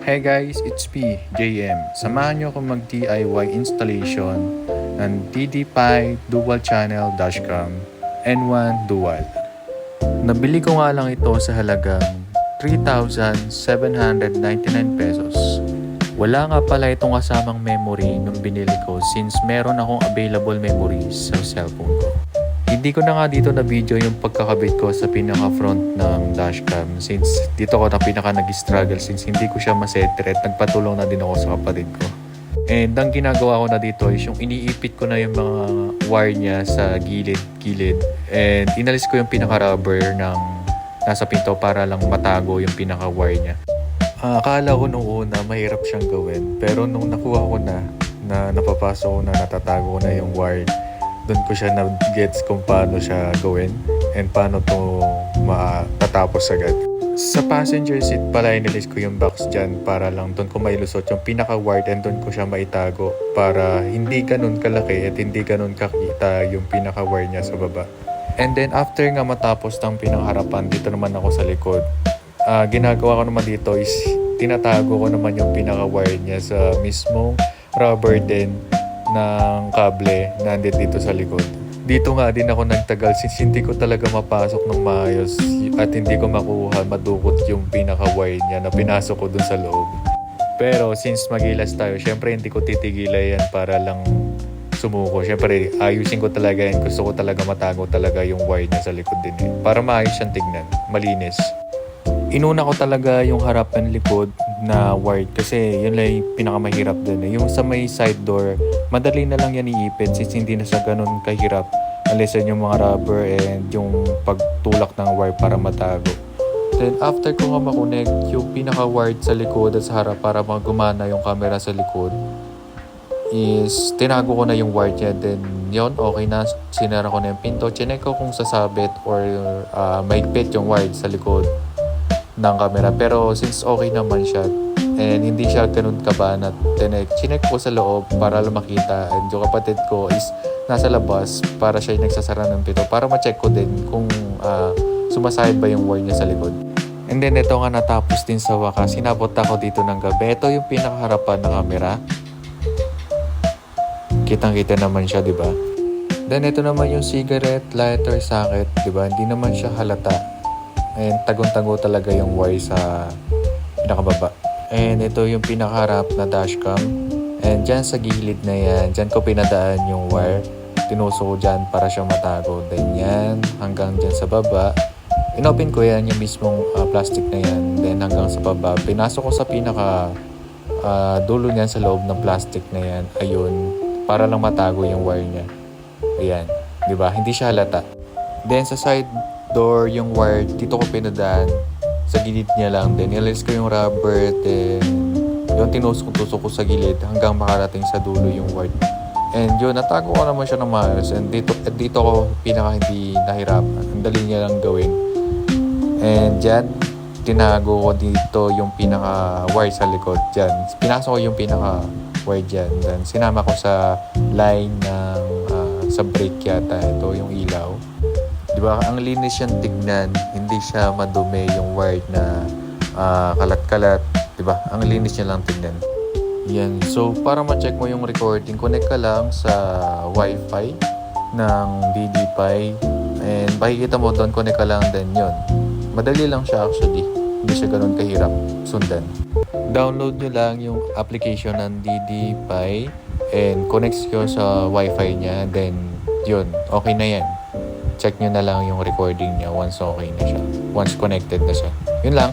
Hey guys, it's me, JM. Samahan nyo akong mag-DIY installation ng DD-Pi Dual Channel Dashcam N1 Dual. Nabili ko nga lang ito sa halagang 3,799 pesos. Wala nga pala itong kasamang memory nung binili ko since meron akong available memories sa cellphone ko. Hindi ko na nga dito na video yung pagkakabit ko sa pinaka-front ng dashcam since dito ko na pinaka nag-struggle since hindi ko siya masetre at nagpatulong na din ako sa kapatid ko. And ang ginagawa ko na dito is yung iniipit ko na yung mga wire niya sa gilid and inalis ko yung pinaka-rubber ng nasa pinto para lang matago yung pinaka-wire niya. Akala ko nung una mahirap siyang gawin pero nung nakuha ko na napapasok ko na natatago ko na yung wire, doon ko siya na-gets kung paano siya gawin and paano to matatapos agad. Sa passenger seat pala inilis ko yung box dyan para lang doon ko mailusot yung pinaka-wire and doon ko siya maitago para hindi ganun kalaki at hindi ganun kakita yung pinaka-wire niya sa baba. And then after nga matapos ng pinakaharapan, dito naman ako sa likod. Ginagawa ko naman dito is tinatago ko naman yung pinaka-wire niya sa mismong rubber din ng kable na dito sa likod. Dito nga din ako nagtagal since hindi ko talaga mapasok ng maayos at hindi ko makuha madukot yung pinaka-wire niya na pinasok ko dun sa loob. Pero since magilas tayo, syempre hindi ko titigilan yan para lang sumuko. Syempre ayusin ko talaga yan. Gusto ko talaga matago talaga yung wire niya sa likod din para maayos siyang tignan, malinis. Inuna ko talaga yung harap and likod na wire kasi yun lang yung pinakamahirap dun Yung sa may side door, madali na lang yan iipit since hindi na siya ganun kahirap unless yung mga rubber and yung pagtulak ng wire para matago. Then after ko nga makonect yung pinaka-wire sa likod at sa harap para magumana yung camera sa likod is tinago ko na yung wire niya. Then yun, okay na. Sinara ko na yung pinto. Chinek ko kung sasabit or mahigpit yung wire sa likod ng camera pero since okay naman siya and hindi siya ganun kabanat, chinek ko sa loob para lang makita and yung kapatid ko is nasa labas para siya yung nagsasara ng pinto para ma-check ko din kung sumasayad ba yung wire niya sa likod. And then ito nga natapos din sa wakas. Sinabot ako dito ng gabi. Ito yung pinakaharapan ng camera, kitang-kita naman siya, di ba? Then ito naman yung cigarette lighter socket, di ba? Hindi naman siya halata. And tagong-tago talaga yung wire sa pinakababa. And ito yung pinakaharap na dashcam. And dyan sa gilid na yan, dyan ko pinadaan yung wire. Tinuso ko dyan para siya matago. Then yan, hanggang dyan sa baba. Inopen ko yan yung mismong plastic na yan. Then hanggang sa baba, pinasok ko sa pinaka dulo niyan sa loob ng plastic na yan. Ayun, para lang matago yung wire niya. Ayan, di ba? Hindi siya halata. Then sa side door, yung wire, dito ko pinadaan sa gilid niya lang. Then nilis ko yung rubber, then yung tinusok-tusok ko sa gilid hanggang makarating sa dulo yung wire. And yun, natago ko naman siya ng maayos. And dito ko pinaka hindi nahirapan. Ang dali niya lang gawin. And dyan, tinago ko dito yung pinaka wire sa likod. Dyan, pinasok ko yung pinaka wire dyan. Then sinama ko sa line ng sa brake yata. Ito yung ilaw. Diba, ang linis siyang tignan, hindi siya madumi yung wire na kalat-kalat, diba? Ang linis niya lang tignan. Yan. So, para ma-check mo yung recording, connect ka lang sa Wi-Fi ng DD-Pi and makikita mo doon, connect ka lang din yun. Madali lang siya actually. Hindi siya ganun kahirap sundan. Download nyo lang yung application ng DD-Pi and connect nyo sa Wi-Fi niya, then yun, okay na yan. Check nyo na lang yung recording niya once okay na siya. Once connected na siya. Yun lang.